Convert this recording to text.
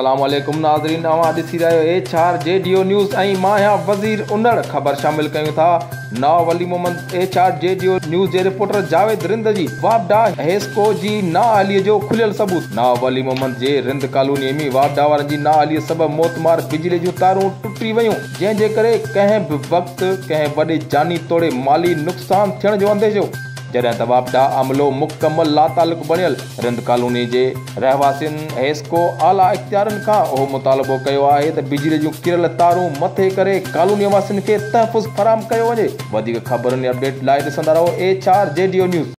अस्सलाम वालेकुम नाज़रीन, अवां ॾिसी रहियो HR JDO न्यूज़ ऐं मां आहियां वज़ीर उनड़। ख़बर शामिल कयूं था नवाब वली मोहम्मद HR JDO न्यूज़ जे रिपोर्टर जावेद रिंद जी वापडा हेस्को जी नाअहलीअ जो खुलियल सबूत। नवाब वली मोहम्मद जे रिंद कॉलोनीअ में वापडा वारनि जी नाअहलीअ सबबि मौतमार बिजली जूं तारूं टुटी वयूं, जंहिंजे करे कंहिं बि वक़्तु कंहिं वॾे जानी तोड़े माली नुक़सान थियण जो अंदेशो। जॾहिं त वापडा अमलो मुकमल लातालुक बणियल रिंद कॉलोनी जे रहवासियुनि हेस्को आला इख़्तियारनि खां उहो मुतालबो कयो आहे त बिजली जूं किरल तारूं मथे करे कॉलोनी वासियुनि खे तहफ़ुज़ फराहम कयो वञे। वधीक ख़बरुनि अपडेट लाइ ॾिसंदा रहो HR JDO न्यूज़।